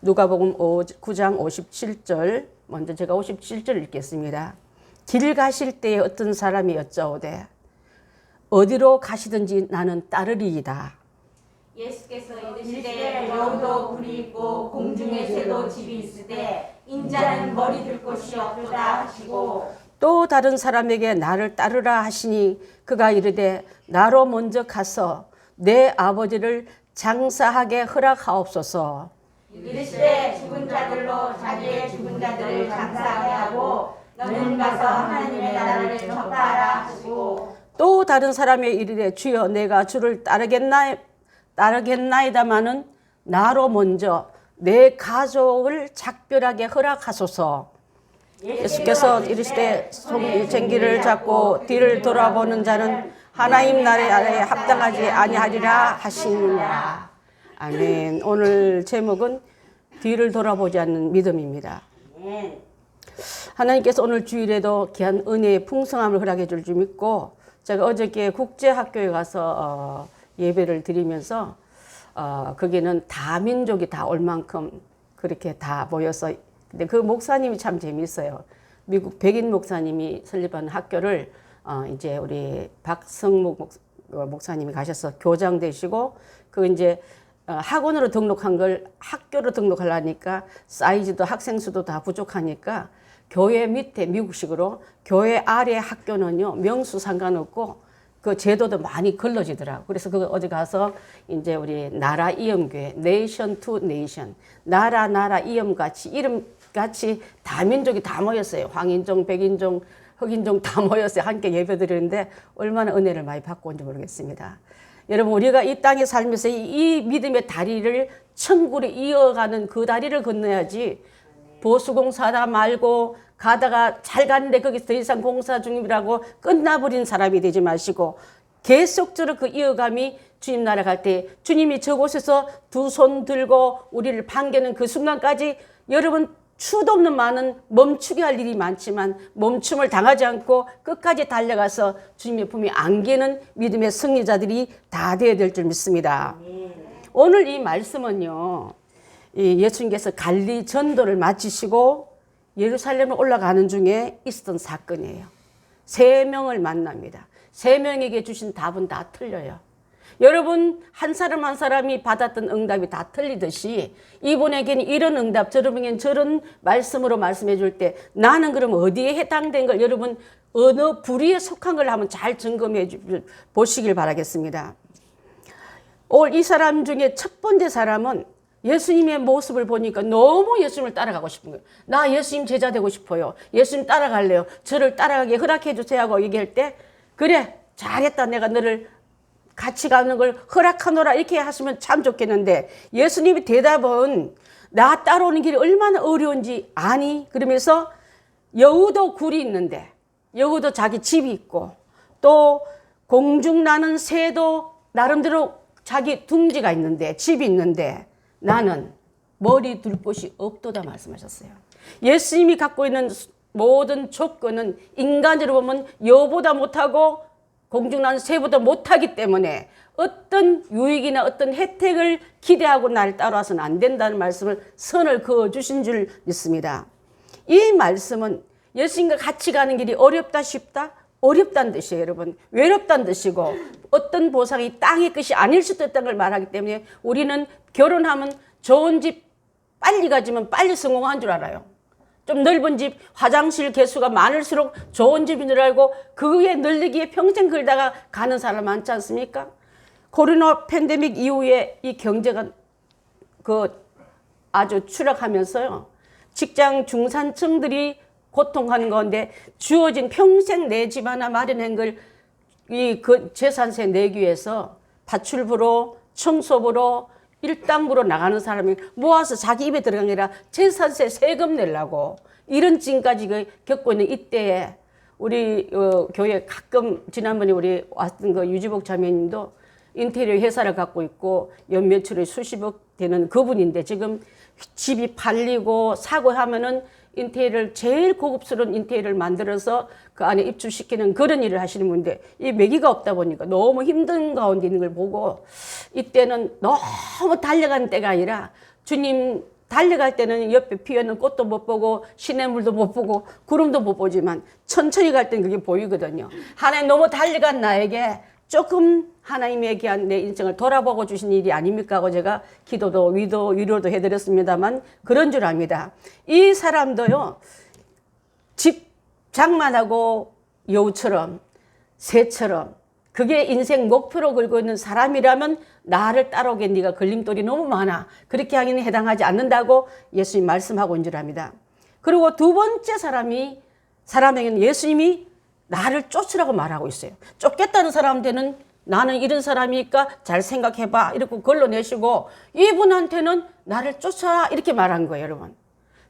누가복음 9장 57절, 먼저 제가 57절 읽겠습니다. 길 가실 때에 어떤 사람이 여짜오되 어디로 가시든지 나는 따르리이다. 예수께서 이르시되 여우도 굴이 있고 공중의 새도 집이 있으되 인자는 머리 들 곳이 없도다 하시고, 또 다른 사람에게 나를 따르라 하시니 그가 이르되 나로 먼저 가서 내 아버지를 장사하게 허락하옵소서. 이르시되 죽은 자들로 자기의 죽은 자들을 장사하게 하고 너는 가서 하나님의 나라를 전파하라 하시고, 또 다른 사람이 이르되 주여 내가 주를 따르겠나이다마는 나로 먼저 내 가족을 작별하게 허락하소서. 예수께서 이르시되 손이 쟁기를 잡고 뒤를 돌아보는 자는 하나님 나라에 합당하지 아니하리라 하시느니라. 아멘. 오늘 제목은 뒤를 돌아보지 않는 믿음입니다. 하나님께서 오늘 주일에도 귀한 은혜의 풍성함을 허락해 줄 줄 믿고, 제가 어저께 국제학교에 가서 예배를 드리면서 거기는 다 민족이 다 올 만큼 그렇게 다 모여서, 근데 그 목사님이 참 재미있어요. 미국 백인 목사님이 설립한 학교를 이제 우리 박성묵 목사님이 가셔서 교장 되시고, 그 이제 학원으로 등록한 걸 학교로 등록하려니까 사이즈도 학생 수도 다 부족하니까 교회 밑에 미국식으로 교회 아래 학교는요 명수 상관없고 그 제도도 많이 걸러지더라고. 그래서 그 어제 가서 이제 우리 나라 이음교회 네이션 투 네이션, 나라 이음같이 이름같이 다민족이 다 모였어요. 황인종, 백인종, 흑인종 다 모였어요. 함께 예배드리는데 얼마나 은혜를 많이 받고 온지 모르겠습니다. 여러분, 우리가 이 땅에 살면서 이 믿음의 다리를 천국으로 이어가는 그 다리를 건너야지, 보수공사다 말고 가다가 잘 갔는데 거기서 더 이상 공사 중이라고 끝나버린 사람이 되지 마시고, 계속적으로 그 이어감이 주님 나라 갈 때 주님이 저곳에서 두 손 들고 우리를 반기는 그 순간까지 여러분 수도 없는 많은 멈추게 할 일이 많지만 멈춤을 당하지 않고 끝까지 달려가서 주님의 품에 안기는 믿음의 승리자들이 다 되어야 될 줄 믿습니다. 오늘 이 말씀은요, 예수님께서 갈리 전도를 마치시고 예루살렘을 올라가는 중에 있었던 사건이에요. 3명을 만납니다. 3명에게 주신 답은 다 틀려요. 여러분, 한 사람 한 사람이 받았던 응답이 다 틀리듯이 이분에게는 이런 응답, 저분에게는 저런 말씀으로 말씀해 줄 때 나는 그럼 어디에 해당된 걸, 여러분 어느 부류에 속한 걸 한번 잘 점검해 보시길 바라겠습니다. 오늘 이 사람 중에 첫 번째 사람은 예수님의 모습을 보니까 너무 예수님을 따라가고 싶은 거예요. 나 예수님 제자 되고 싶어요. 예수님 따라갈래요. 저를 따라가게 허락해 주세요 하고 얘기할 때, 그래 잘했다, 내가 너를 같이 가는 걸 허락하노라 이렇게 하시면 참 좋겠는데, 예수님의 대답은 나 따라오는 길이 얼마나 어려운지 아니? 그러면서 여우도 굴이 있는데, 여우도 자기 집이 있고 또 공중 나는 새도 나름대로 자기 둥지가 있는데 집이 있는데 나는 머리 둘 곳이 없도다 말씀하셨어요. 예수님이 갖고 있는 모든 조건은 인간으로 보면 여우보다 못하고 공중 나는 새보다 못하기 때문에 어떤 유익이나 어떤 혜택을 기대하고 나를 따라와서는 안 된다는 말씀을 선을 그어주신 줄 믿습니다. 이 말씀은 예수님과 같이 가는 길이 어렵다 쉽다? 어렵다는 뜻이에요, 여러분. 외롭다는 뜻이고 어떤 보상이 땅의 것이 아닐 수도 있다는 걸 말하기 때문에 우리는 결혼하면 좋은 집 빨리 가지면 빨리 성공한 줄 알아요. 좀 넓은 집, 화장실 개수가 많을수록 좋은 집인 줄 알고 그 위에 늘리기에 평생 걸다가 가는 사람 많지 않습니까? 코로나 팬데믹 이후에 이 경제가 아주 추락하면서요, 직장 중산층들이 고통하는 건데 주어진 평생 내 집 하나 마련한 걸 그 재산세 내기 위해서 파출부로 청소부로 일당부로 나가는 사람이 모아서 자기 입에 들어간 게 아니라 재산세 세금 내려고 이런 징까지 겪고 있는 이때에 우리 교회 가끔 지난번에 우리 왔던 그 유지복 자매님도 인테리어 회사를 갖고 있고 연 매출이 수십억 되는 그분인데 지금 집이 팔리고 사고 하면은 인테리어를 제일 고급스러운 인테리어를 만들어서 그 안에 입주시키는 그런 일을 하시는 분인데 이 매기가 없다 보니까 너무 힘든 가운데 있는 걸 보고 이때는 너무 달려가는 때가 아니라 주님 달려갈 때는 옆에 피어있는 꽃도 못 보고 시냇물도 못 보고 구름도 못 보지만 천천히 갈 때는 그게 보이거든요. 하나님 너무 달려간 나에게 조금 하나님에 대한 내 인생을 돌아보고 주신 일이 아닙니까 하고 제가 기도도 위로도 해드렸습니다만 그런 줄 압니다. 이 사람도요, 집 장만하고 여우처럼 새처럼 그게 인생 목표로 걸고 있는 사람이라면 나를 따라오게 네가 걸림돌이 너무 많아. 그렇게 하기는 해당하지 않는다고 예수님 말씀하고 있는 줄 압니다. 그리고 두 번째 사람에게는 예수님이 나를 쫓으라고 말하고 있어요. 쫓겠다는 사람한테는 나는 이런 사람이니까 잘 생각해봐 이렇게 걸러내시고, 이분한테는 나를 쫓아라 이렇게 말한 거예요, 여러분.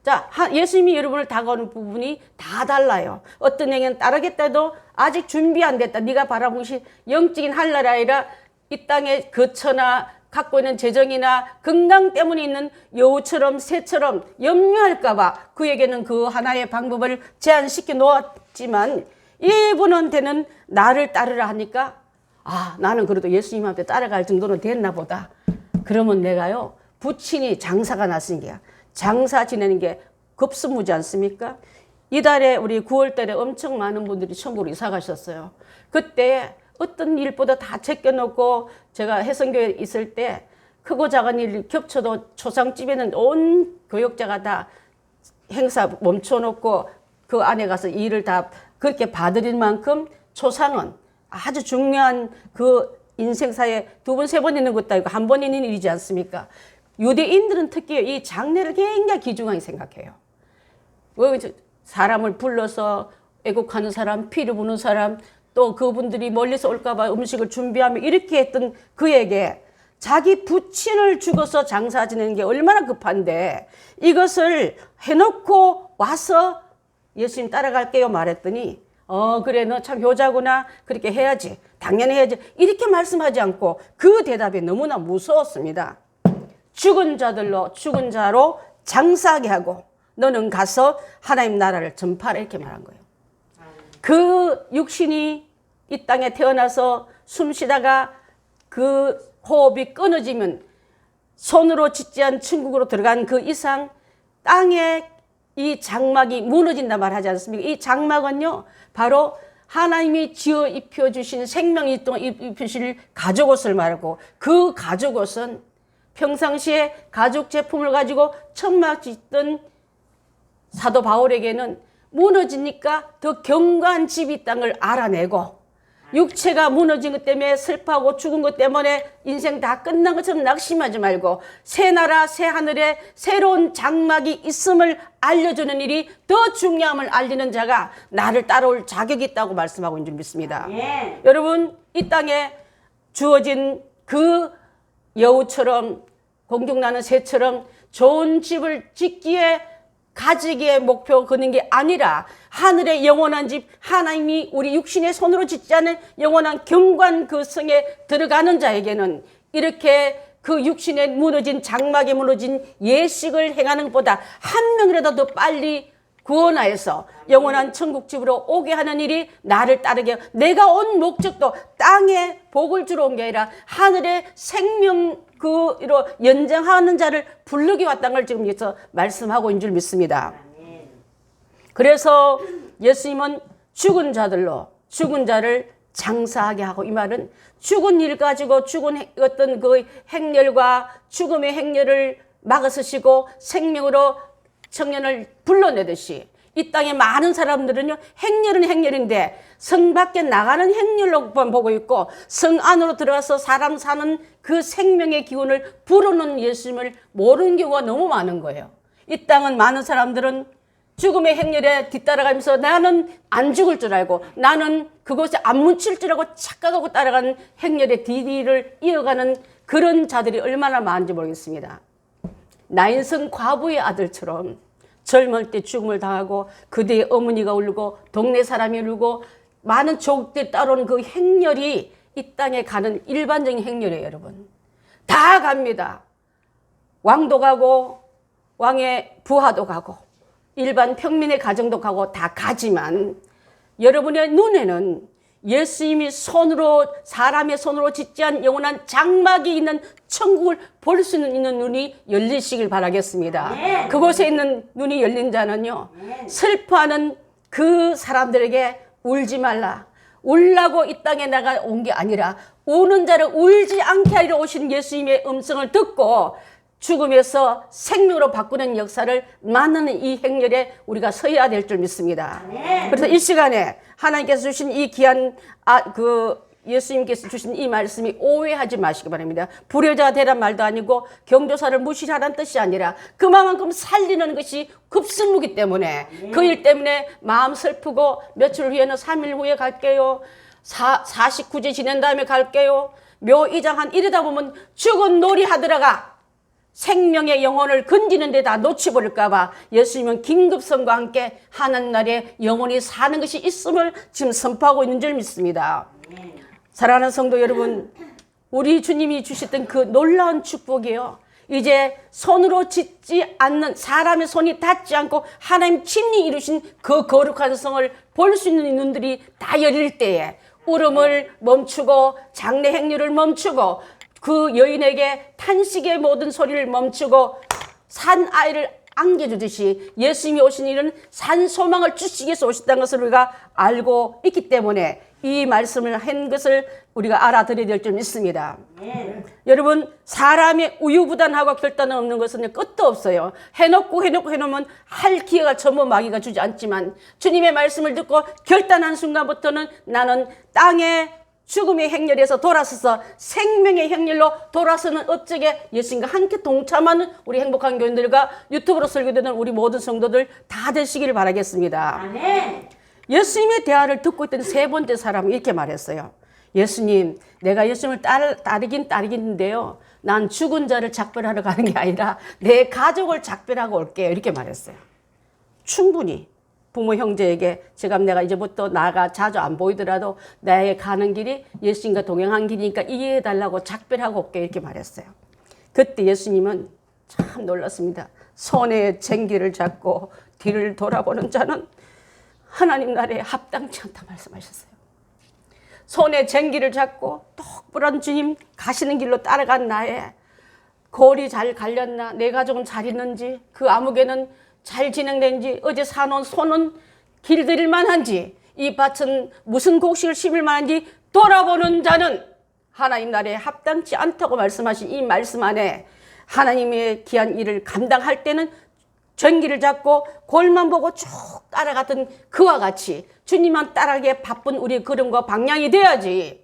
자, 예수님이 여러분을 다가오는 부분이 다 달라요. 어떤 애는 따르겠다 해도 아직 준비 안 됐다. 네가 바라보신 영적인 할날이 아니라 이 땅에 거처나 갖고 있는 재정이나 건강 때문에 있는 여우처럼 새처럼 염려할까 봐 그에게는 그 하나의 방법을 제한시켜 놓았지만, 이분한테는 나를 따르라 하니까 나는 그래도 예수님한테 따라갈 정도는 됐나 보다. 그러면 내가요, 부친이 장사가 났으니까 장사 지내는 게 급선무지 않습니까? 이달에 우리 9월 달에 엄청 많은 분들이 천국으로 이사 가셨어요. 그때 어떤 일보다 다 제껴놓고 제가 해성교회에 있을 때 크고 작은 일 겹쳐도 초상집에는 온 교역자가 다 행사 멈춰놓고 그 안에 가서 일을 다 그렇게 봐드릴 만큼 초상은 아주 중요한 그 인생사에 두 번, 세 번 있는 것도 아니고 한 번 있는 일이지 않습니까? 유대인들은 특히 이 장례를 굉장히 귀중하게 생각해요. 사람을 불러서 애국하는 사람, 피를 부는 사람, 또 그분들이 멀리서 올까봐 음식을 준비하며 이렇게 했던 그에게 자기 부친을 죽어서 장사 지내는 게 얼마나 급한데 이것을 해놓고 와서 예수님 따라갈게요 말했더니 그래 너 참 효자구나, 그렇게 해야지, 당연히 해야지 이렇게 말씀하지 않고 그 대답이 너무나 무서웠습니다. 죽은 자로 장사하게 하고 너는 가서 하나님 나라를 전파하라 이렇게 말한 거예요. 그 육신이 이 땅에 태어나서 숨 쉬다가 그 호흡이 끊어지면 손으로 짓지 않은 천국으로 들어간 그 이상 땅에 이 장막이 무너진다 말하지 않습니까? 이 장막은요 바로 하나님이 지어 입혀주신 생명이 동안 입혀주신 가죽옷을 말하고, 그 가죽옷은 평상시에 가죽 제품을 가지고 천막 짓던 사도 바울에게는 무너지니까 더 견고한 집이 땅을 알아내고, 육체가 무너진 것 때문에 슬퍼하고 죽은 것 때문에 인생 다 끝난 것처럼 낙심하지 말고 새 나라 새 하늘에 새로운 장막이 있음을 알려주는 일이 더 중요함을 알리는 자가 나를 따라올 자격이 있다고 말씀하고 있는 줄 믿습니다. 여러분, 이 땅에 주어진 그 여우처럼 공중나는 새처럼 좋은 집을 짓기에 가지기에 목표 거는 게 아니라 하늘의 영원한 집, 하나님이 우리 육신의 손으로 짓지 않은 영원한 경관 그 성에 들어가는 자에게는 이렇게 그 육신에 무너진 장막에 무너진 예식을 행하는 것보다 한 명이라도 더 빨리 구원하여서 영원한 천국집으로 오게 하는 일이 나를 따르게, 내가 온 목적도 땅에 복을 주러 온 게 아니라 하늘의 생명 그로 연장하는 자를 부르기 왔다는 걸 지금 여기서 말씀하고 있는 줄 믿습니다. 그래서 예수님은 죽은 자를 장사하게 하고, 이 말은 죽은 일 가지고 죽은 어떤 그 행렬과 죽음의 행렬을 막아서시고 생명으로 청년을 불러내듯이 이 땅에 많은 사람들은요, 행렬은 행렬인데 성 밖에 나가는 행렬로만 보고 있고 성 안으로 들어가서 사람 사는 그 생명의 기운을 부르는 예수님을 모르는 경우가 너무 많은 거예요. 이 땅은 많은 사람들은 죽음의 행렬에 뒤따라가면서 나는 안 죽을 줄 알고 나는 그곳에 안 묻힐 줄 알고 착각하고 따라가는 행렬의 뒤를 이어가는 그런 자들이 얼마나 많은지 모르겠습니다. 나인성 과부의 아들처럼 젊을 때 죽음을 당하고 그대의 어머니가 울고 동네 사람이 울고 많은 조국들이 따라오는 그 행렬이 이 땅에 가는 일반적인 행렬이에요. 여러분, 다 갑니다. 왕도 가고 왕의 부하도 가고 일반 평민의 가정도 가고 다 가지만 여러분의 눈에는 예수님이 사람의 손으로 짓지 않은 영원한 장막이 있는 천국을 볼 수 있는 눈이 열리시길 바라겠습니다. 그곳에 있는 눈이 열린 자는요, 슬퍼하는 그 사람들에게 울지 말라. 울라고 이 땅에 내가 온 게 아니라 우는 자를 울지 않게 하려 오신 예수님의 음성을 듣고 죽음에서 생명으로 바꾸는 역사를 만나는 이 행렬에 우리가 서야 될 줄 믿습니다. 그래서 이 시간에 하나님께서 주신 이 귀한 예수님께서 주신 이 말씀이 오해하지 마시기 바랍니다. 불효자가 되란 말도 아니고 경조사를 무시하라는 뜻이 아니라 그만큼 살리는 것이 급선무기 때문에 그 일 때문에 마음 슬프고 며칠 후에는 3일 후에 갈게요. 49제 지낸 다음에 갈게요. 묘 이장한 이러다 보면 죽은 놀이 하더라가 생명의 영혼을 건지는 데다 놓치버릴까봐 예수님은 긴급성과 함께 하나님 나라에 영혼이 사는 것이 있음을 지금 선포하고 있는 줄 믿습니다. 사랑하는 성도 여러분, 우리 주님이 주셨던 그 놀라운 축복이요, 이제 손으로 짓지 않는, 사람의 손이 닿지 않고 하나님 친히 이루신 그 거룩한 성을 볼 수 있는 눈들이 다 열릴 때에 울음을 멈추고 장례 행렬을 멈추고 그 여인에게 탄식의 모든 소리를 멈추고 산 아이를 안겨주듯이 예수님이 오신 일은 산 소망을 주시기 위해서 오셨다는 것을 우리가 알고 있기 때문에 이 말씀을 한 것을 우리가 알아들어야 될 줄 믿습니다. 여러분, 사람의 우유부단하고 결단은 없는 것은 끝도 없어요. 해놓으면 할 기회가 전부 마귀가 주지 않지만 주님의 말씀을 듣고 결단한 순간부터는 나는 땅에 죽음의 행렬에서 돌아서서 생명의 행렬로 돌아서는 업적에 예수님과 함께 동참하는 우리 행복한 교인들과 유튜브로 설교되는 우리 모든 성도들 다 되시기를 바라겠습니다. 아멘. 예수님의 대화를 듣고 있던 세 번째 사람은 이렇게 말했어요. 예수님, 내가 예수님을 따르긴데요, 난 죽은 자를 작별하러 가는 게 아니라 내 가족을 작별하고 올게요. 이렇게 말했어요. 충분히 부모 형제에게 제가 내가 이제부터 나가 자주 안 보이더라도 나의 가는 길이 예수님과 동행한 길이니까 이해해달라고 작별하고 올게, 이렇게 말했어요. 그때 예수님은 참 놀랐습니다. 손에 쟁기를 잡고 뒤를 돌아보는 자는 하나님 나라에 합당치 않다 말씀하셨어요. 손에 쟁기를 잡고 똑부런 주님 가시는 길로 따라간 나의 골이 잘 갈렸나, 내 가족은 잘 있는지, 그 아무개는 잘 진행된지, 어제 사놓은 소는 길들일 만한지, 이 밭은 무슨 곡식을 심을 만한지 돌아보는 자는 하나님 나라에 합당치 않다고 말씀하신 이 말씀 안에 하나님의 귀한 일을 감당할 때는 전기를 잡고 골만 보고 쭉 따라갔던 그와 같이 주님만 따라가기에 바쁜 우리의 걸음과 방향이 돼야지.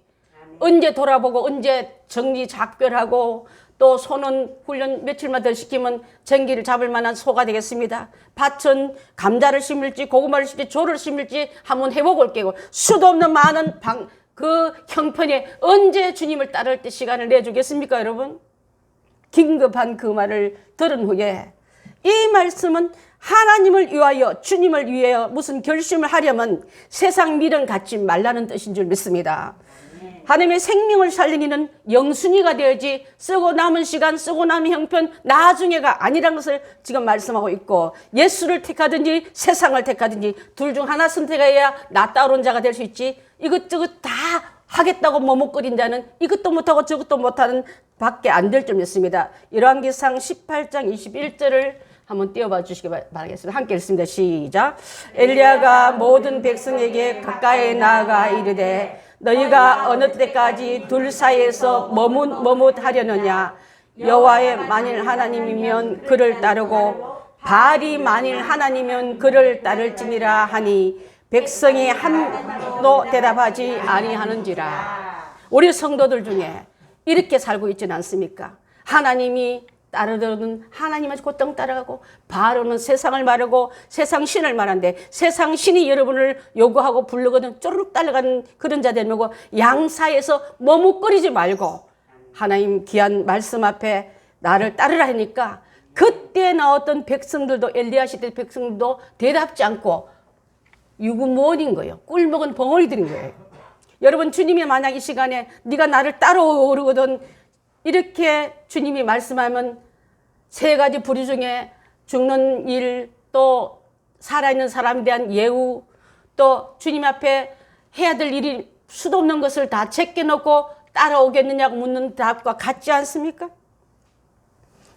언제 돌아보고 언제 정리 작별하고 또 소는 훈련 며칠만 더 시키면 전기를 잡을 만한 소가 되겠습니다. 밭은 감자를 심을지 고구마를 심을지 조를 심을지 한번 해보고 올게요. 수도 없는 많은 그 형편에 언제 주님을 따를 때 시간을 내주겠습니까, 여러분? 긴급한 그 말을 들은 후에 이 말씀은 하나님을 위하여, 주님을 위하여 무슨 결심을 하려면 세상 미련 갖지 말라는 뜻인 줄 믿습니다. 하나님의 생명을 살리는 영순이가 되어야지 쓰고 남은 시간, 쓰고 남은 형편 나중에가 아니라는 것을 지금 말씀하고 있고, 예수를 택하든지 세상을 택하든지 둘 중 하나 선택해야 나 따로운 자가 될 수 있지, 이것저것 다 하겠다고 머뭇거린 자는 이것도 못하고 저것도 못하는 밖에 안 될 줄 믿습니다. 열왕기상 18장 21절을 한번 띄워봐 주시기 바라겠습니다. 함께 읽습니다. 시작. 엘리야가 모든 백성에게 가까이 나아가 이르되 너희가 어느 때까지 둘 사이에서 머뭇하려느냐. 여호와의 만일 하나님이면 그를 따르고 바알이 만일 하나님이면 그를 따를지니라 하니 백성이 한도 대답하지 아니하는지라. 우리 성도들 중에 이렇게 살고 있지는 않습니까? 하나님이 따르는 하나님한테 곧장 따라가고, 바로는 세상을 말하고 세상 신을 말하는데 세상 신이 여러분을 요구하고 부르거든 쪼르륵 따라가는 그런 자 되고, 양사에서 머뭇거리지 말고 하나님 귀한 말씀 앞에 나를 따르라 하니까 그때 나왔던 백성들도, 엘리야 시대 백성들도 대답지 않고 유구무원인 거예요. 꿀먹은 벙어리들인 거예요. 여러분, 주님이 만약 이 시간에 네가 나를 따라오거든 이렇게 주님이 말씀하면 세 가지 부류 중에 죽는 일, 또 살아있는 사람에 대한 예우, 또 주님 앞에 해야 될 일이 수도 없는 것을 다 제껴놓고 따라오겠느냐고 묻는 답과 같지 않습니까?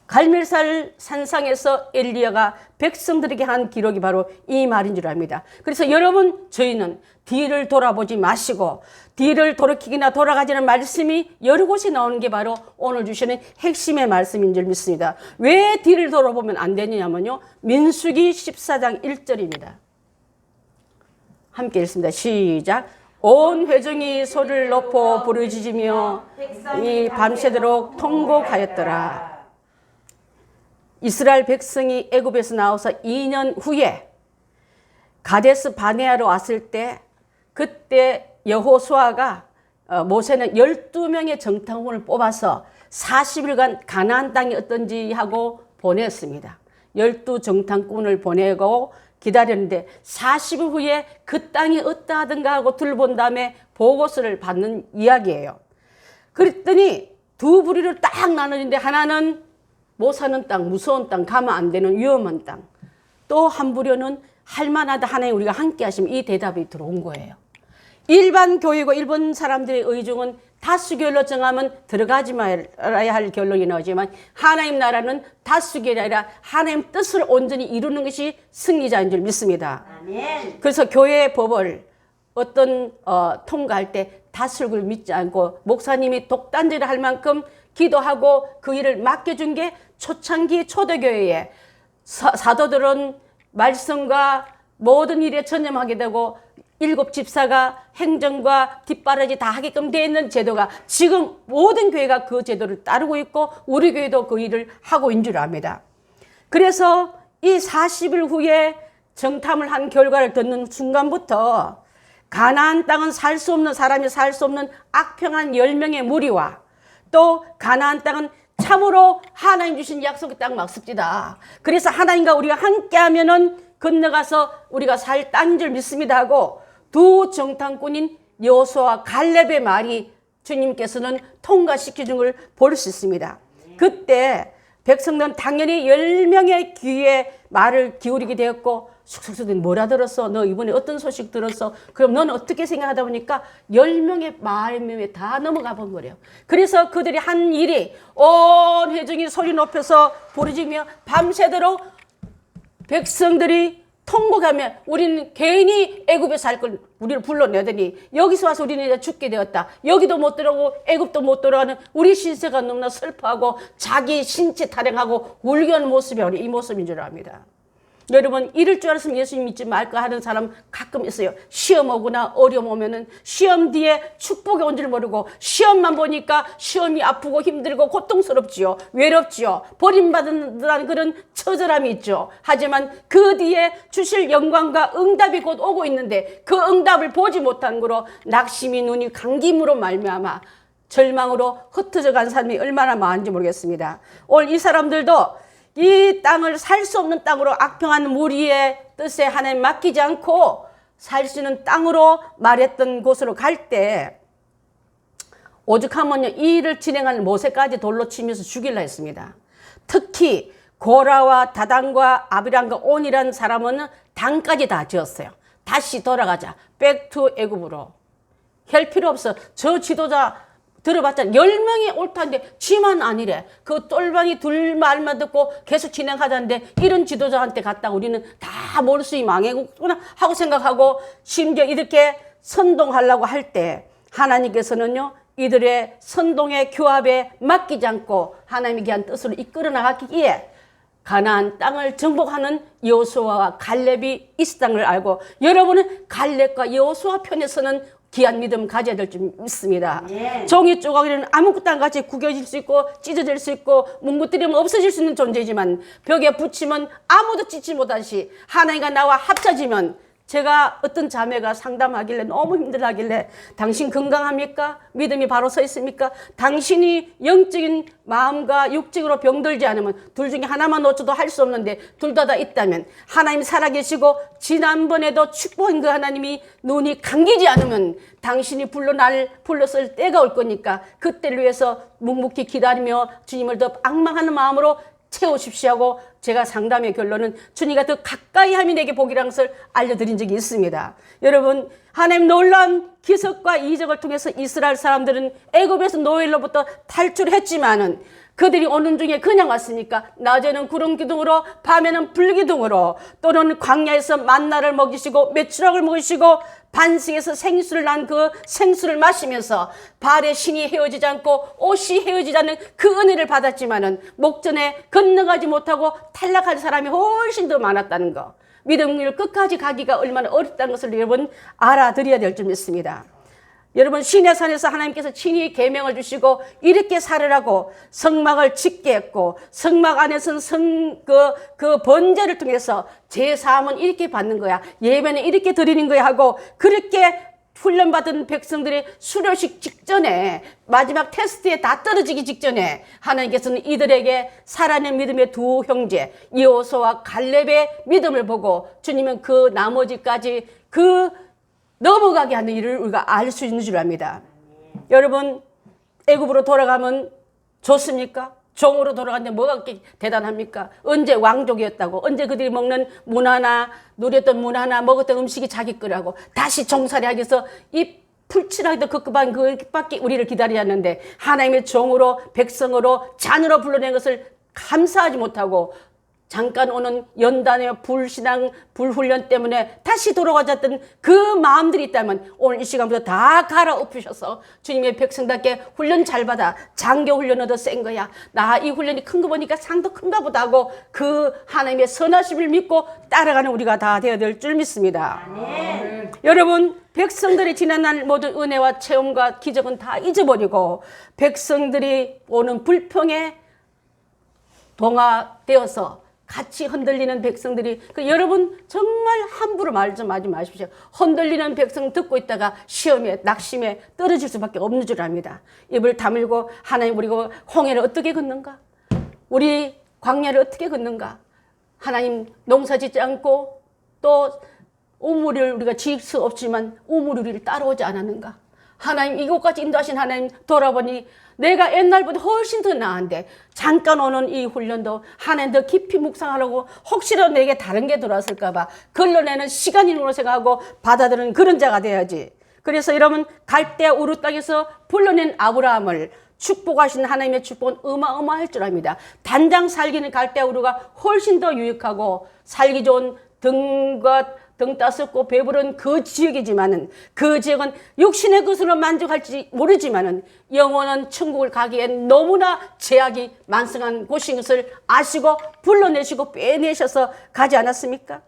갈멜살 산상에서 엘리야가 백성들에게 한 기록이 바로 이 말인 줄 압니다. 그래서 여러분, 저희는 뒤를 돌아보지 마시고 뒤를 돌이키기나 돌아가지는 말씀이 여러 곳에 나오는 게 바로 오늘 주시는 핵심의 말씀인 줄 믿습니다. 왜 뒤를 돌아보면 안 되느냐면요, 민수기 14장 1절입니다. 함께 읽습니다. 시작. 온 회중이 소리를 높여 부르짖으며 이 밤새도록 통곡하였더라. 이스라엘 백성이 애굽에서 나와서 2년 후에 가데스 바네아로 왔을 때, 그때 여호수아가 모세는 12명의 정탐꾼을 뽑아서 40일간 가나안 땅이 어떤지 하고 보냈습니다. 12정탐꾼을 보내고 기다렸는데 40일 후에 그 땅이 어떠하든가 하고 둘러본 다음에 보고서를 받는 이야기예요. 그랬더니 두 부류를 딱 나누는데, 하나는 못 사는 땅, 무서운 땅, 가면 안 되는 위험한 땅. 또 한 부류는 할만하다, 하나님 우리가 함께 하시면, 이 대답이 들어온 거예요. 일반 교회고 일본 사람들의 의중은 다수결로 정하면 들어가지 말아야 할 결론이 나오지만, 하나님 나라는 다수결이 아니라 하나님 뜻을 온전히 이루는 것이 승리자인 줄 믿습니다. 아멘. 그래서 교회의 법을 어떤 통과할 때 다수결을 믿지 않고 목사님이 독단지를 할 만큼 기도하고 그 일을 맡겨준 게 초창기 초대교회에 사도들은 말씀과 모든 일에 전념하게 되고 7 집사가 행정과 뒷바라지 다 하게끔 되어 있는 제도가 지금 모든 교회가 그 제도를 따르고 있고 우리 교회도 그 일을 하고 있는 줄 압니다. 그래서 이 40일 후에 정탐을 한 결과를 듣는 순간부터 가나안 땅은 살 수 없는 사람이 살 수 없는 악평한 10명의 무리와 또 가나안 땅은 참으로 하나님 주신 약속의 땅 막습지다. 그래서 하나님과 우리가 함께하면은 건너가서 우리가 살 땅인 줄 믿습니다 하고, 두 정탐꾼인 여호수아와 갈렙의 말이 주님께서는 통과시켜준 걸 볼 수 있습니다. 그때 백성들은 당연히 10명의 귀에 말을 기울이게 되었고, 숙소들이 뭐라 들었어? 너 이번에 어떤 소식 들었어? 그럼 너는 어떻게 생각하다 보니까 10명의 말에 다 넘어가 본 거래요. 그래서 그들이 한 일이 온 회중이 소리 높여서 부르짖으며 밤새도록 백성들이 통곡하며, 우리는 괜히 애굽에 살 걸 우리를 불러내더니 여기서 와서 우리는 이제 죽게 되었다. 여기도 못 들어오고 애굽도 못 들어가는 우리 신세가 너무나 슬퍼하고 자기 신체 타령하고 울겨하는 모습이 이 모습인 줄 압니다. 여러분, 이럴 줄 알았으면 예수님 믿지 말까 하는 사람 가끔 있어요. 시험 오거나 어려움 오면은 시험 뒤에 축복이 온 줄 모르고 시험만 보니까 시험이 아프고 힘들고 고통스럽지요. 외롭지요. 버림받는다는 그런 처절함이 있죠. 하지만 그 뒤에 주실 영광과 응답이 곧 오고 있는데 그 응답을 보지 못한 거로 낙심이 눈이 감김으로 말미암아 절망으로 흩어져 간 사람이 얼마나 많은지 모르겠습니다. 오늘 이 사람들도 이 땅을 살 수 없는 땅으로, 악평한 무리의 뜻에 하나님 맡기지 않고 살 수 있는 땅으로 말했던 곳으로 갈 때, 오죽하면요, 이 일을 진행한 모세까지 돌로 치면서 죽이려 했습니다. 특히 고라와 다단과 아비람과 온이라는 사람은 당까지 다 지었어요. 다시 돌아가자. 백투 애굽으로. 할 필요 없어. 저 지도자 들어봤잖아. 10명이 옳다는데 지만 아니래. 그 똘방이 둘 말만 듣고 계속 진행하자는데 이런 지도자한테 갔다가 우리는 다 몰수이 망해구나 하고 생각하고, 심지어 이렇게 선동하려고 할 때 하나님께서는요, 이들의 선동의 규합에 맡기지 않고 하나님의 귀한 뜻으로 이끌어 나가기에 가나안 땅을 정복하는 여호수아와 갈렙이 있었다는 걸 알고, 여러분은 갈렙과 여호수아 편에서는 귀한 믿음 가져야 될 줄 믿습니다. 예. 종이 조각이는 아무것도 안 같이 구겨질 수 있고 찢어질 수 있고 뭉구뜨리면 없어질 수 있는 존재지만, 벽에 붙이면 아무도 찢지 못하시, 하나님과 나와 합쳐지면, 제가 어떤 자매가 상담하길래 너무 힘들어하길래, 당신 건강합니까? 믿음이 바로 서 있습니까? 당신이 영적인 마음과 육적으로 병들지 않으면, 둘 중에 하나만 놓쳐도 할 수 없는데 둘 다 있다면, 하나님 살아계시고 지난번에도 축복한 그 하나님이 눈이 감기지 않으면 당신이 불렀을 때가 올 거니까 그때를 위해서 묵묵히 기다리며 주님을 더 앙망하는 마음으로 채우십시오 하고 제가 상담의 결론은 주님과 더 가까이 하면 내게 복이라는 것을 알려드린 적이 있습니다. 여러분, 하나님 놀라운 기적과 이적을 통해서 이스라엘 사람들은 애굽에서 노예로부터 탈출했지만은 그들이 오는 중에 그냥 왔으니까 낮에는 구름 기둥으로 밤에는 불 기둥으로 또는 광야에서 만나를 먹이시고 메추락을 먹이시고 반석에서 생수를 난 그 생수를 마시면서 발의 신이 헤어지지 않고 옷이 헤어지지 않는 그 은혜를 받았지만은 목전에 건너가지 못하고 탈락한 사람이 훨씬 더 많았다는 거, 믿음을 끝까지 가기가 얼마나 어렵다는 것을 여러분 알아들어야 될 줄 믿습니다. 여러분, 시내 산에서 하나님께서 친히 계명을 주시고 이렇게 살으라고 성막을 짓게 했고 성막 안에서는 그 번제를 통해서 제사함은 이렇게 받는 거야, 예배는 이렇게 드리는 거야 하고 그렇게 훈련받은 백성들이 수료식 직전에 마지막 테스트에 다 떨어지기 직전에 하나님께서는 이들에게 살아낸 믿음의 두 형제 여호수아와 갈렙의 믿음을 보고 주님은 그 나머지까지 그 넘어가게 하는 일을 우리가 알 수 있는 줄 압니다. 여러분, 애굽으로 돌아가면 좋습니까? 종으로 돌아갔는데 뭐가 그렇게 대단합니까? 언제 왕족이었다고, 언제 그들이 먹는 문화나 누렸던 문화나 먹었던 음식이 자기 거라고 다시 종살이 하기 위해서 이 풀칠하기도 급급한 그밖에 우리를 기다리았는데 하나님의 종으로 백성으로 잔으로 불러낸 것을 감사하지 못하고 잠깐 오는 연단의 불신앙, 불훈련 때문에 다시 돌아가졌던 그 마음들이 있다면 오늘 이 시간부터 다 갈아엎으셔서 주님의 백성답게 훈련 잘 받아. 장교 훈련은 더 센 거야. 나 이 훈련이 큰 거 보니까 상도 큰가 보다 하고 그 하나님의 선하심을 믿고 따라가는 우리가 다 되어야 될 줄 믿습니다. 여러분, 백성들이 지난날 모든 은혜와 체험과 기적은 다 잊어버리고 백성들이 오는 불평에 동화되어서 같이 흔들리는 백성들이, 여러분 정말 함부로 말 좀 하지 마십시오. 흔들리는 백성 듣고 있다가 시험에 낙심에 떨어질 수밖에 없는 줄 압니다. 입을 다물고 하나님, 우리가 홍해를 어떻게 걷는가, 우리 광야를 어떻게 걷는가, 하나님 농사 짓지 않고 또 우물을 우리가 지을 수 없지만 우물이 우리를 따라오지 않았는가, 하나님 이곳까지 인도하신 하나님 돌아보니 내가 옛날보다 훨씬 더 나은데 잠깐 오는 이 훈련도 하나님 더 깊이 묵상하려고 혹시라도 내게 다른 게 들어왔을까 봐 걸러내는 시간이 있는 생각하고 받아들이는 그런 자가 돼야지. 그래서 여러분, 갈대아 우르 땅에서 불러낸 아브라함을 축복하신 하나님의 축복은 어마어마할 줄 압니다. 단장 살기는 갈대아 우르가 훨씬 더 유익하고 살기 좋은 등 따숩고 배부른 그 지역이지만은 그 지역은 육신의 것으로 만족할지 모르지만은 영원한 천국을 가기엔 너무나 제약이 만성한 곳인 것을 아시고 불러내시고 빼내셔서 가지 않았습니까?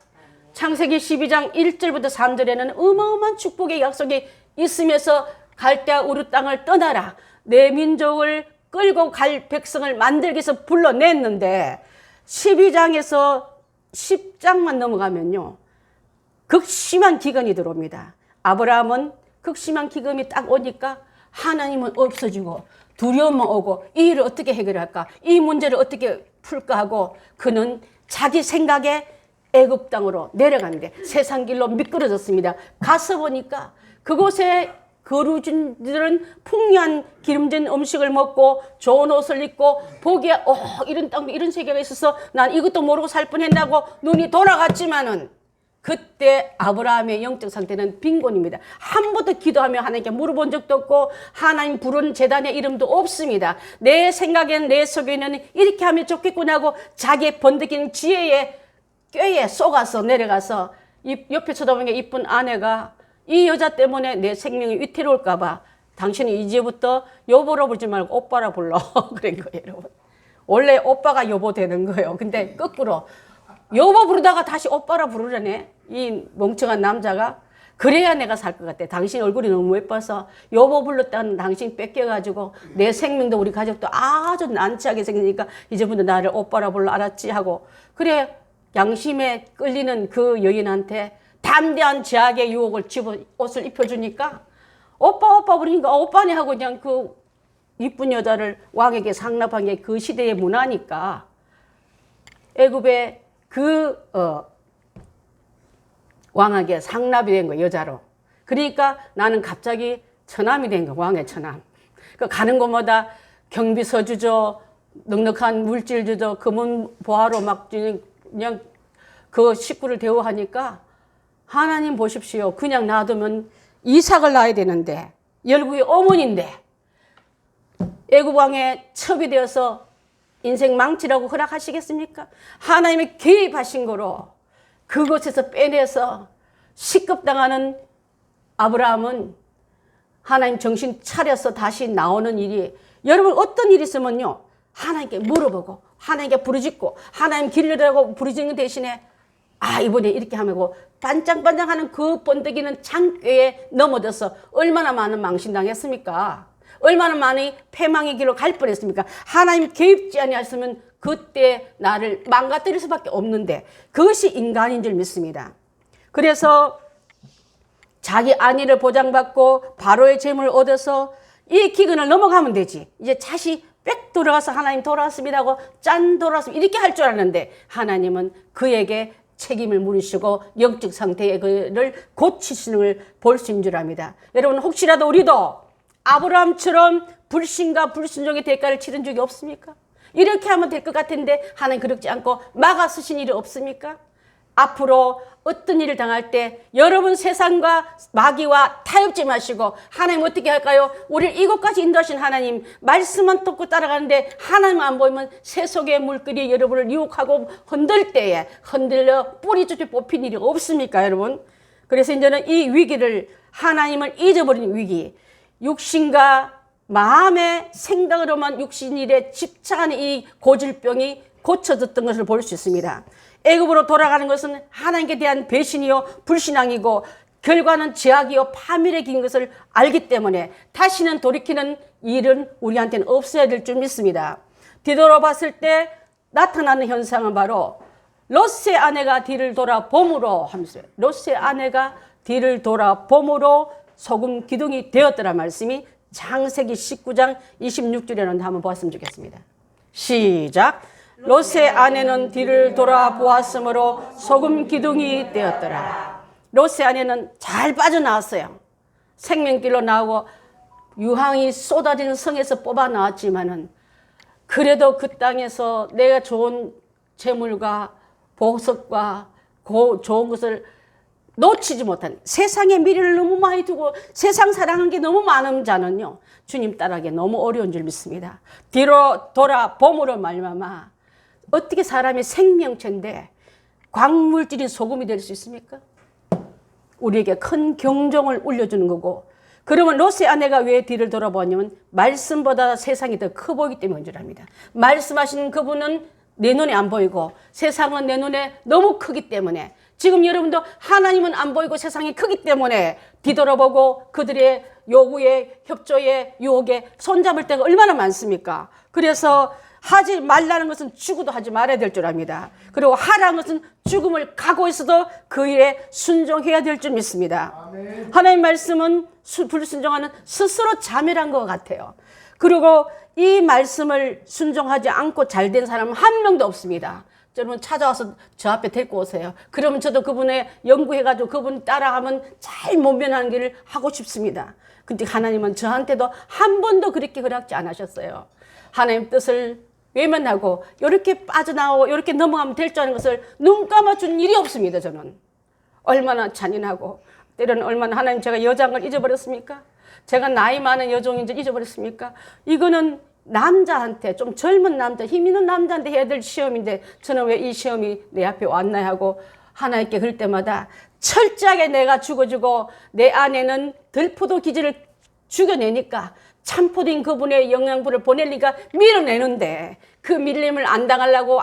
창세기 12장 1절부터 3절에는 어마어마한 축복의 약속이 있으면서 갈대아 우르 땅을 떠나라, 내 민족을 끌고 갈 백성을 만들기 위해서 불러냈는데 12장에서 10장만 넘어가면요, 극심한 기근이 들어옵니다. 아브라함은 극심한 기근이 딱 오니까 하나님은 없어지고 두려움만 오고 이 일을 어떻게 해결할까, 이 문제를 어떻게 풀까 하고 그는 자기 생각에 애굽 땅으로 내려가는데 세상 길로 미끄러졌습니다. 가서 보니까 그곳에 거류진들은 풍요한 기름진 음식을 먹고 좋은 옷을 입고 보기에 이런 땅, 이런 세계가 있어서 난 이것도 모르고 살 뻔했다고 눈이 돌아갔지만은 그때 아브라함의 영적 상태는 빈곤입니다. 한 번도 기도하며 하나님께 물어본 적도 없고 하나님 부른 제단의 이름도 없습니다. 내 생각엔 내 속에는 이렇게 하면 좋겠구나 하고 자기의 번득이는 지혜의 꾀에 속아서 내려가서 옆에 쳐다보는 게 이쁜 아내가 이 여자 때문에 내 생명이 위태로울까 봐 당신은 이제부터 여보라 부르지 말고 오빠라 불러. 그런 거예요, 여러분. 원래 오빠가 여보 되는 거예요. 근데 거꾸로 여보 부르다가 다시 오빠라 부르려네, 이 멍청한 남자가. 그래야 내가 살 것 같아. 당신 얼굴이 너무 예뻐서 여보 불렀다는 당신 뺏겨가지고 내 생명도 우리 가족도 아주 난처하게 생기니까 이제부터 나를 오빠라 불러, 알았지 하고. 그래, 양심에 끌리는 그 여인한테 담대한 제약의 유혹을 집어 옷을 입혀주니까 오빠 부르니까 오빠네 하고 그냥 그 이쁜 여자를 왕에게 상납한 게 그 시대의 문화니까 애굽의 왕에게 상납이 된 거예요, 여자로. 그러니까 나는 갑자기 처남이 된 거예요, 왕의 처남. 그 가는 곳마다 경비 서주죠, 넉넉한 물질주도 금은 보화로 막 그냥 그 식구를 대우하니까 하나님 보십시오. 그냥 놔두면 이삭을 낳아야 되는데 열국의 어머니인데 애굽 왕의 첩이 되어서 인생 망치라고 허락하시겠습니까? 하나님이 개입하신 거로 그곳에서 빼내서 식급당하는 아브라함은 하나님 정신 차려서 다시 나오는 일이, 여러분 어떤 일이 있으면요 하나님께 물어보고 하나님께 부르짖고 하나님 길르라고 부르짖는 대신에 이번에 이렇게 하고 반짝반짝하는 그 번데기는 창꾀에 넘어져서 얼마나 많은 망신당했습니까? 얼마나 많이 패망의 길로 갈 뻔했습니까? 하나님 개입지 아니하셨으면 그때 나를 망가뜨릴 수밖에 없는데 그것이 인간인 줄 믿습니다. 그래서 자기 안위를 보장받고 바로의 재물을 얻어서 이 기근을 넘어가면 되지. 이제 다시 빽 돌아가서 하나님 돌아왔습니다 하고 짠 돌아왔습니다 이렇게 할 줄 알았는데 하나님은 그에게 책임을 물으시고 영적 상태의 그를 고치시는 걸 볼 수 있는 줄 압니다. 여러분 혹시라도 우리도 아브라함처럼 불신과 불순종의 대가를 치른 적이 없습니까? 이렇게 하면 될 것 같은데 하나님 그렇지 않고 막아 쓰신 일이 없습니까? 앞으로 어떤 일을 당할 때 여러분 세상과 마귀와 타협지 마시고 하나님 어떻게 할까요? 우리를 이곳까지 인도하신 하나님 말씀만 듣고 따라가는데 하나님 안 보이면 세속의 물결이 여러분을 유혹하고 흔들 때에 흔들려 뿌리주지 뽑힌 일이 없습니까 여러분? 그래서 이제는 이 위기를 하나님을 잊어버리는 위기, 육신과 마음의 생각으로만 육신일에 집착하는 이 고질병이 고쳐졌던 것을 볼 수 있습니다. 애굽으로 돌아가는 것은 하나님께 대한 배신이요 불신앙이고 결과는 죄악이요 파멸의 긴 것을 알기 때문에 다시는 돌이키는 일은 우리한테는 없어야 될 줄 믿습니다. 뒤돌아봤을 때 나타나는 현상은 바로 롯의 아내가 뒤를 돌아봄으로 하면서 롯의 아내가 뒤를 돌아봄으로 소금 기둥이 되었더라 말씀이 창세기 19장 26절에는 한번 보았으면 좋겠습니다. 시작. 롯의 아내는 뒤를 돌아보았으므로 소금 기둥이 되었더라. 롯의 아내는 잘 빠져나왔어요. 생명길로 나오고 유황이 쏟아지는 성에서 뽑아 나왔지만은 그래도 그 땅에서 내가 좋은 재물과 보석과 좋은 것을 놓치지 못한 세상의 미래를 너무 많이 두고 세상 사랑한 게 너무 많은 자는요 주님 따라가기 너무 어려운 줄 믿습니다. 뒤로 돌아봄으로 말미암아 어떻게 사람의 생명체인데 광물질인 소금이 될 수 있습니까? 우리에게 큰 경종을 울려주는 거고, 그러면 롯의 아내가 왜 뒤를 돌아보냐면 말씀보다 세상이 더 커 보이기 때문인 줄 압니다. 말씀하시는 그분은 내 눈에 안 보이고 세상은 내 눈에 너무 크기 때문에, 지금 여러분도 하나님은 안 보이고 세상이 크기 때문에 뒤돌아보고 그들의 요구에 협조에 유혹에 손잡을 때가 얼마나 많습니까? 그래서 하지 말라는 것은 죽어도 하지 말아야 될 줄 압니다. 그리고 하라는 것은 죽음을 각오 있어도 그 일에 순종해야 될 줄 믿습니다. 아멘. 하나님 말씀은 불순종하는 스스로 자멸한 것 같아요. 그리고 이 말씀을 순종하지 않고 잘된 사람은 한 명도 없습니다. 여러분 찾아와서 저 앞에 데리고 오세요. 그러면 저도 그분의 연구해가지고 그분 따라가면 잘 못 변하는 길을 하고 싶습니다. 근데 하나님은 저한테도 한 번도 그렇게 허락지 않으셨어요. 하나님 뜻을 외면하고 이렇게 빠져나오고 이렇게 넘어가면 될 줄 아는 것을 눈 감아준 일이 없습니다. 저는 얼마나 잔인하고 때로는 얼마나 하나님 제가 여자인 걸 잊어버렸습니까? 제가 나이 많은 여종인 줄 잊어버렸습니까? 이거는 남자한테, 좀 젊은 남자, 힘 있는 남자한테 해야 될 시험인데 저는 왜 이 시험이 내 앞에 왔나 하고 하나님께 그럴 때마다 철저하게 내가 죽어주고 내 아내는 들포도 기질을 죽여내니까 참포도인 그분의 영양분을 보낼 리가 밀어내는데 그 밀림을 안 당하려고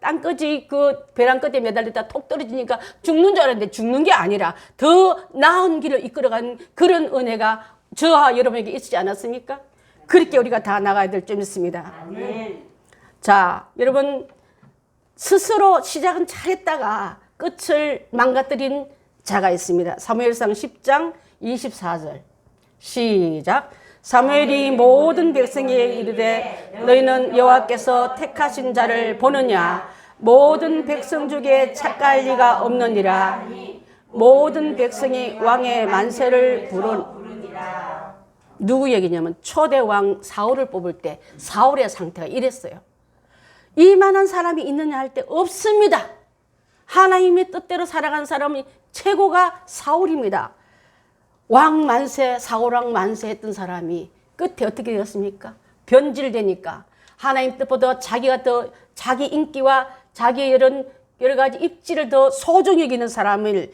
땅끝이 그 벼랑 끝에 매달리다 톡 떨어지니까 죽는 줄 알았는데 죽는 게 아니라 더 나은 길을 이끌어가는 그런 은혜가 저와 여러분에게 있지 않았습니까? 그렇게 우리가 다 나가야 될 줄 믿습니다. 아멘. 자, 여러분 스스로 시작은 잘했다가 끝을 망가뜨린 자가 있습니다. 사무엘상 10장 24절 시작. 사무엘이 모든 백성에게 이르되 너희는 여호와께서 택하신 자를 보느냐? 모든 백성 중에 착갈 리가 없느니라. 모든 백성이 왕의 만세를 부르니라. 누구 얘기냐면 초대 왕 사울을 뽑을 때 사울의 상태가 이랬어요. 이만한 사람이 있느냐 할 때 없습니다. 하나님의 뜻대로 살아간 사람이 최고가 사울입니다. 왕 만세, 사울왕 만세 했던 사람이 끝에 어떻게 되었습니까? 변질되니까 하나님 뜻보다 자기가 더 자기 인기와 자기의 여러 가지 입지를 더 소중히 여기는 사람을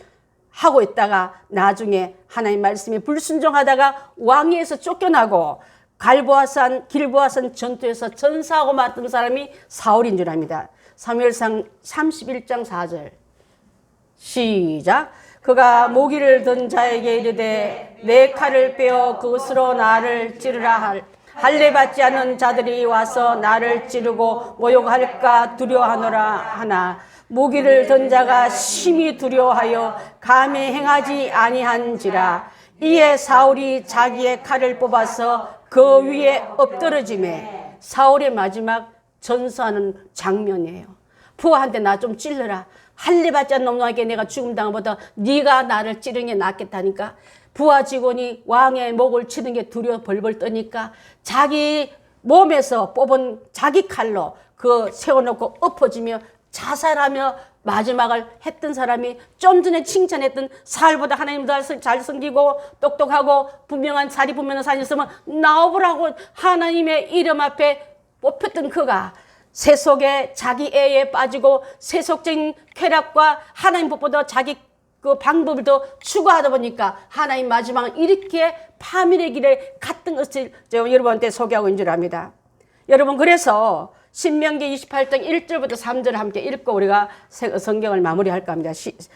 하고 있다가 나중에 하나님 말씀에 불순종하다가 왕위에서 쫓겨나고 길보아산 전투에서 전사하고 맞던 사람이 사울인 줄 압니다. 사무엘상 31장 4절 시작. 그가 모기를 든 자에게 이르되 내 칼을 빼어 그것으로 나를 찌르라 할례 받지 않은 자들이 와서 나를 찌르고 모욕할까 두려워하노라 하나 모기를 든 자가 심히 두려워하여 감히 행하지 아니한지라. 이에 사울이 자기의 칼을 뽑아서 그 위에 엎드러지매 사울의 마지막 전사하는 장면이에요. 부하한테 나 좀 찔러라. 할례 받지 않는 놈에게 내가 죽음 당보다 네가 나를 찌르는 게 낫겠다니까. 부하 직원이 왕의 목을 치는 게 두려워 벌벌 떠니까 자기 몸에서 뽑은 자기 칼로 그 세워놓고 엎어지며 자살하며 마지막을 했던 사람이 좀 전에 칭찬했던 사울보다 하나님 더 잘생기고 똑똑하고 분명한 자리 분명한 사람이었으면 나오보라고 하나님의 이름 앞에 뽑혔던 그가 세속에 자기 애에 빠지고 세속적인 쾌락과 하나님 법보다 자기 그 방법을 더 추구하다 보니까 하나님 마지막은 이렇게 파멸의 길에 갔던 것을 제가 여러분한테 소개하고 있는 줄 압니다. 여러분 그래서 신명기 28장 1절부터 3절을 함께 읽고 우리가 성경을 마무리할까 합니다.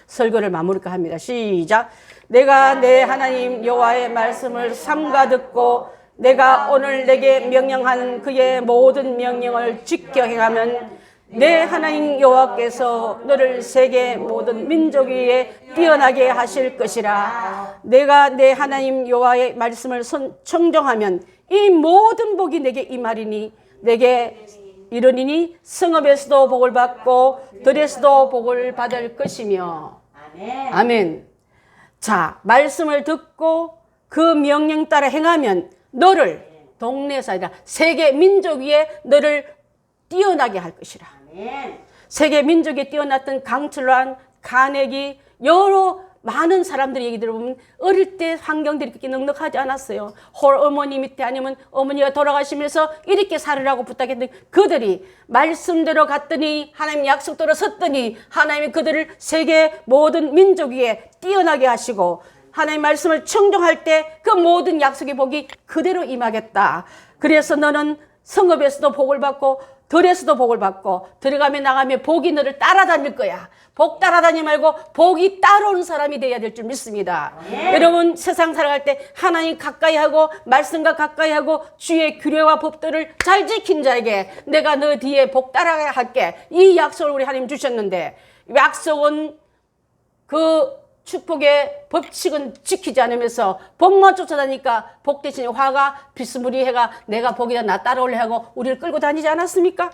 설교를 마무리할까 합니다. 시작. 내가 내 하나님 여호와의 말씀을 삼가 듣고 내가 오늘 내게 명령한 그의 모든 명령을 지켜 행하면 내 하나님 여호와께서 너를 세계 모든 민족 위에 뛰어나게 하실 것이라. 내가 내 하나님 여호와의 말씀을 청종하면 이 모든 복이 내게 임하리니 내게 이르니니 성읍에서도 복을 받고 들에서도 복을 받을 것이며. 아멘. 아멘. 자, 말씀을 듣고 그 명령 따라 행하면 너를 동네에서 아니라 세계 민족 위에 너를 뛰어나게 할 것이라. 아멘. 세계 민족에 뛰어났던 강철환, 가네기 여러 많은 사람들의 얘기 들어보면 어릴 때 환경들이 그렇게 넉넉하지 않았어요. 홀 어머니 밑에 아니면 어머니가 돌아가시면서 이렇게 살으라고 부탁했더니 그들이 말씀대로 갔더니 하나님 약속대로 섰더니 하나님이 그들을 세계 모든 민족 위에 뛰어나게 하시고 하나님 말씀을 청종할 때 그 모든 약속의 복이 그대로 임하겠다. 그래서 너는 성읍에서도 복을 받고 들에서도 복을 받고 들어가며 나가며 복이 너를 따라다닐 거야. 복 따라다니지 말고 복이 따라오는 사람이 되어야 될 줄 믿습니다. 여러분 세상 살아갈 때 하나님 가까이 하고 말씀과 가까이 하고 주의 규례와 법들을 잘 지킨 자에게 내가 너 뒤에 복 따라가야 할게. 이 약속을 우리 하나님 주셨는데 약속은 그 축복의 법칙은 지키지 않으면서 복만 쫓아다니까 복 대신에 화가 비스무리해가 내가 복이다 나 따라올래 하고 우리를 끌고 다니지 않았습니까?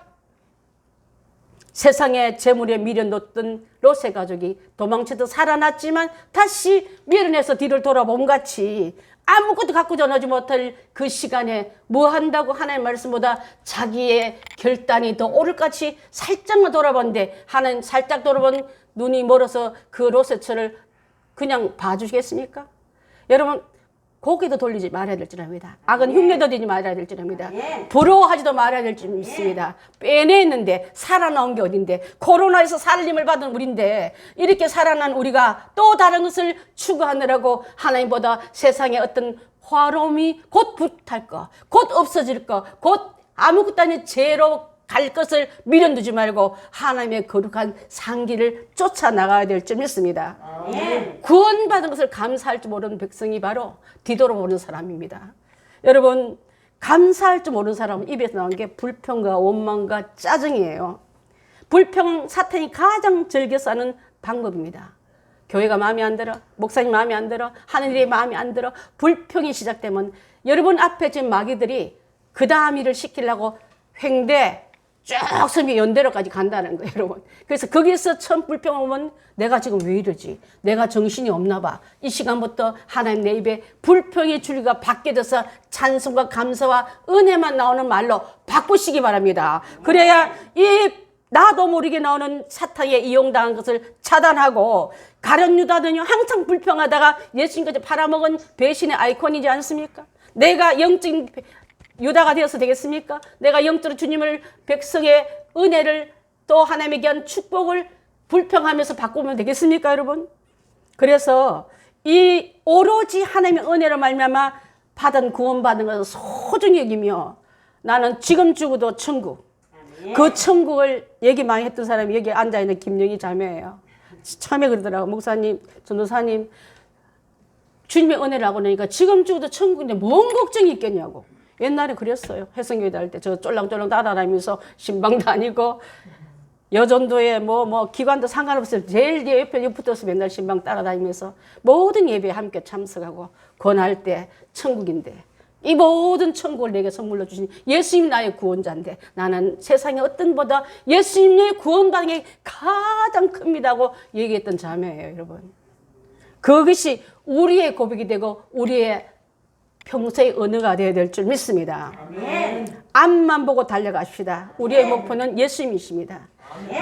세상에 재물에 미련뒀던 롯의 가족이 도망쳐도 살아났지만 다시 미련해서 뒤를 돌아봄같이 아무것도 갖고 전하지 못할 그 시간에 뭐 한다고 하나님 말씀보다 자기의 결단이 더 오를같이 살짝만 돌아봤는데 하나님 살짝 돌아본 눈이 멀어서 그 롯의 처를 그냥 봐주시겠습니까? 여러분 고개도 돌리지 말아야 될 줄 압니다. 악은 흉내도 내지 말아야 될 줄 압니다. 부러워하지도 말아야 될 줄 믿습니다. 빼내는데 살아나온 게 어딘데 코로나에서 살림을 받은 우리인데 이렇게 살아난 우리가 또 다른 것을 추구하느라고 하나님보다 세상에 어떤 화로움이 곧 불탈 거, 곧 없어질 거, 곧 아무것도 아닌 죄로 갈 것을 미련두지 말고 하나님의 거룩한 상기를 쫓아나가야 될 줄 믿습니다. 구원받은 것을 감사할 줄 모르는 백성이 바로 뒤돌아보는 사람입니다. 여러분 감사할 줄 모르는 사람은 입에서 나오는 게 불평과 원망과 짜증이에요. 불평 사탄이 가장 즐겨서 하는 방법입니다. 교회가 마음에 안 들어, 목사님 마음에 안 들어, 하는 일이 마음에 안 들어 불평이 시작되면 여러분 앞에 지금 마귀들이 그 다음 일을 시키려고 횡대 쭉 섬이 연대로까지 간다는 거예요, 여러분. 그래서 거기서 처음 불평 오면 내가 지금 왜 이러지? 내가 정신이 없나 봐. 이 시간부터 하나님 내 입에 불평의 줄기가 바뀌어서 찬송과 감사와 은혜만 나오는 말로 바꾸시기 바랍니다. 그래야 이 나도 모르게 나오는 사탄에 이용당한 것을 차단하고, 가룟 유다는요 항상 불평하다가 예수님까지 팔아먹은 배신의 아이콘이지 않습니까? 내가 영적인 유다가 되어서 되겠습니까? 내가 영적으로 주님을, 백성의 은혜를, 또 하나님에게 한 축복을 불평하면서 바꾸면 되겠습니까, 여러분? 그래서 이 오로지 하나님의 은혜로 말미암아 받은 구원받은 것을 소중히 여기며, 나는 지금 죽어도 천국, 그 천국을 얘기 많이 했던 사람이 여기 앉아있는 김영희 자매예요. 처음에 그러더라고. 목사님, 전도사님, 주님의 은혜를 하고 나니까 지금 죽어도 천국인데 뭔 걱정이 있겠냐고. 옛날에 그랬어요. 해성교회 다닐 때 저 쫄랑쫄랑 따라다니면서 신방 다니고, 여전도에 뭐 기관도 상관없어요. 제일 옆에 붙어서 맨날 신방 따라다니면서 모든 예배에 함께 참석하고, 권할 때 천국인데 이 모든 천국을 내게 선물로 주신 예수님 나의 구원자인데, 나는 세상의 어떤 보다 예수님의 구원받은 게 가장 큽니다고 얘기했던 자매예요, 여러분. 그것이 우리의 고백이 되고 우리의 평소의 언어가 되어야 될 줄 믿습니다. 아멘. 앞만 보고 달려갑시다. 우리의 목표는 예수님이십니다.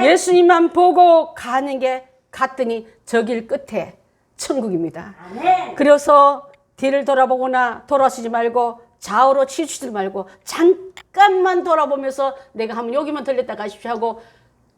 예수님만 보고 가는 게 갔더니 저 길 끝에 천국입니다. 아멘. 그래서 뒤를 돌아보거나 돌아서지 말고 좌우로 치우치지 말고 잠깐만 돌아보면서 내가 한번 여기만 들렸다 가십시오 하고,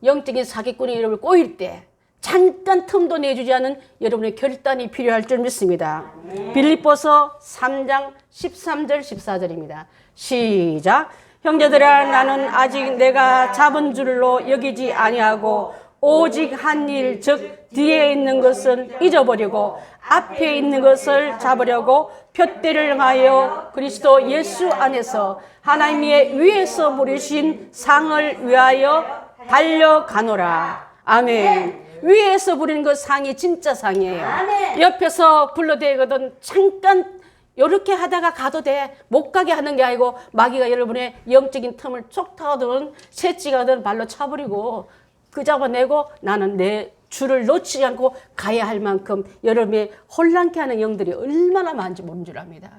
영적인 사기꾼의 이름을 꼬일 때 잠깐 틈도 내주지 않은 여러분의 결단이 필요할 줄 믿습니다. 빌립보서 3장 13절 14절입니다. 시작. 형제들아, 나는 아직 내가 잡은 줄로 여기지 아니하고 오직 한 일, 즉 뒤에 있는 것을 잊어버리고 앞에 있는 것을 잡으려고 푯대를 향하여 그리스도 예수 안에서 하나님의 위에서 부르신 상을 위하여 달려가노라. 아멘. 위에서 부르는 그 상이 진짜 상이에요. 아멘. 옆에서 불러대거든 잠깐 이렇게 하다가 가도 돼, 못 가게 하는 게 아니고, 마귀가 여러분의 영적인 틈을 촉타하든 새치가든 발로 차버리고 그 잡아내고, 나는 내 줄을 놓치지 않고 가야 할 만큼 여러분의 혼란케 하는 영들이 얼마나 많은지 모르는 줄 압니다.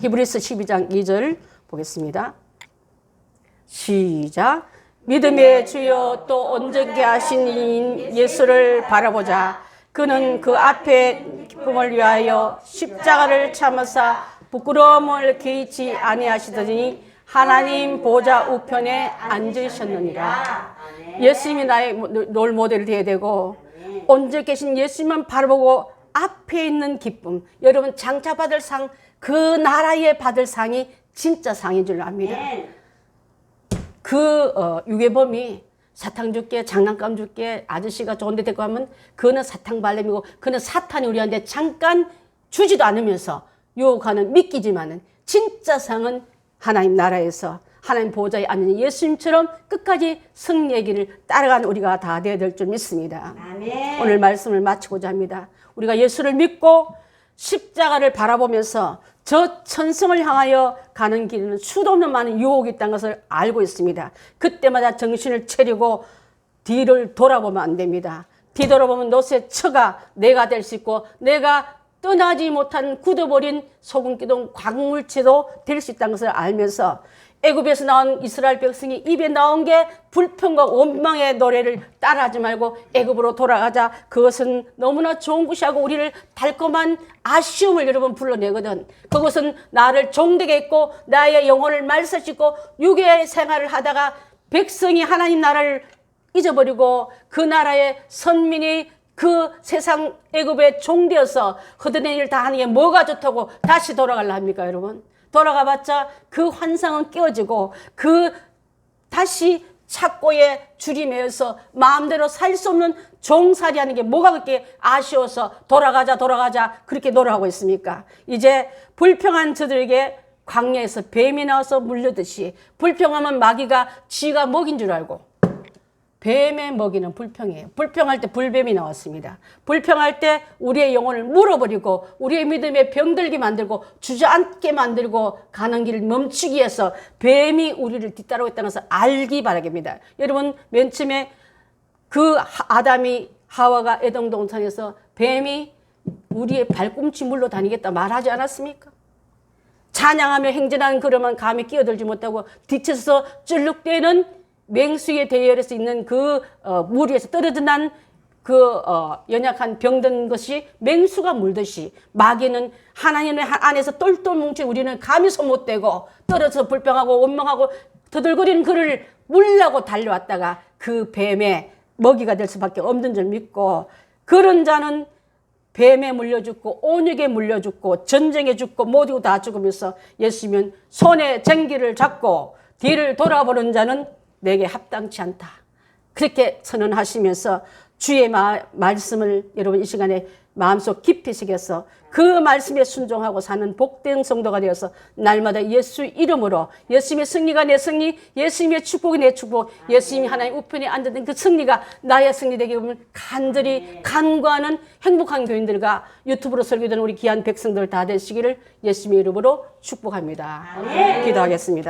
히브리서 12장 2절 보겠습니다. 시작. 믿음의 주여 또 온전케 하신 이인 예수를 바라보자. 그는 그 앞에 기쁨을 위하여 십자가를 참으사 부끄러움을 개의치 아니하시더니 하나님 보좌 우편에 앉으셨느니라. 예수님이 나의 롤 모델이 되어야 되고, 온전히 계신 예수님만 바라보고 앞에 있는 기쁨, 여러분 장차 받을 상, 그 나라에 받을 상이 진짜 상인 줄 압니다. 유괴범이 사탕 줄게, 장난감 줄게, 아저씨가 좋은데 데리고 가면 그는 사탕 발냄이고, 그는 사탄이 우리한테 잠깐 주지도 않으면서 유혹하는 믿기지만은, 진짜 상은 하나님 나라에서 하나님 보좌에 앉은 예수님처럼 끝까지 승리의 길을 따라가는 우리가 다 되어야 될 줄 믿습니다. 아멘. 오늘 말씀을 마치고자 합니다. 우리가 예수를 믿고 십자가를 바라보면서 저 천성을 향하여 가는 길에는 수도 없는 많은 유혹이 있다는 것을 알고 있습니다. 그때마다 정신을 차리고 뒤를 돌아보면 안 됩니다. 뒤돌아보면 노새 처가 내가 될 수 있고, 내가 떠나지 못한 굳어버린 소금기둥 광물체도 될 수 있다는 것을 알면서, 애굽에서 나온 이스라엘 백성이 입에 나온 게 불평과 원망의 노래를 따라하지 말고 애굽으로 돌아가자. 그것은 너무나 좋은 것이하고 우리를 달콤한 아쉬움을 여러분 불러내거든. 그것은 나를 종되게 했고 나의 영혼을 말살시키고 육의 생활을 하다가 백성이 하나님 나라를 잊어버리고 그 나라의 선민이 그 세상 애굽의 종되어서 허드렛 일 다 하는 게 뭐가 좋다고 다시 돌아가려 합니까, 여러분? 돌아가봤자 그 환상은 깨어지고 그 다시 착고에 줄이 매여서 마음대로 살 수 없는 종살이 하는 게 뭐가 그렇게 아쉬워서 돌아가자 그렇게 노래하고 있습니까? 이제 불평한 저들에게 광야에서 뱀이 나와서 물려듯이, 불평하면 마귀가 쥐가 먹인 줄 알고 뱀의 먹이는 불평이에요. 불평할 때 불뱀이 나왔습니다. 불평할 때 우리의 영혼을 물어버리고 우리의 믿음에 병들게 만들고 주저앉게 만들고 가는 길을 멈추기 위해서 뱀이 우리를 뒤따르고 있다는 것을 알기 바랍니다. 여러분 맨 처음에 그 아담이 하와가 에덴 동산에서 뱀이 우리의 발꿈치 물러 다니겠다 말하지 않았습니까? 찬양하며 행진하는 그러면 감에 끼어들지 못하고 뒤쳐서 쩔룩대는 맹수의 대열에서 있는 그 물 위에서 떨어져 그 연약한 병든 것이 맹수가 물듯이 마귀는 하나님의 안에서 똘똘 뭉친 우리는 감히 손 못 대고 떨어져서 불평하고 원망하고 더들거리는 그를 물라고 달려왔다가 그 뱀의 먹이가 될 수밖에 없는 줄 믿고 그런 자는 뱀에 물려 죽고 온역에 물려 죽고 전쟁에 죽고 모두 다 죽으면서 예수님은 손에 쟁기를 잡고 뒤를 돌아보는 자는 내게 합당치 않다. 그렇게 선언하시면서 주의 말씀을 여러분 이 시간에 마음속 깊이 새겨서 그 말씀에 순종하고 사는 복된 성도가 되어서 날마다 예수 이름으로 예수님의 승리가 내 승리, 예수님의 축복이 내 축복, 예수님이 하나님 우편에 앉았던 그 승리가 나의 승리 되게 보면 간절히 간구하는 행복한 교인들과 유튜브로 설교되는 우리 귀한 백성들 다 되시기를 예수님의 이름으로 축복합니다. 기도하겠습니다.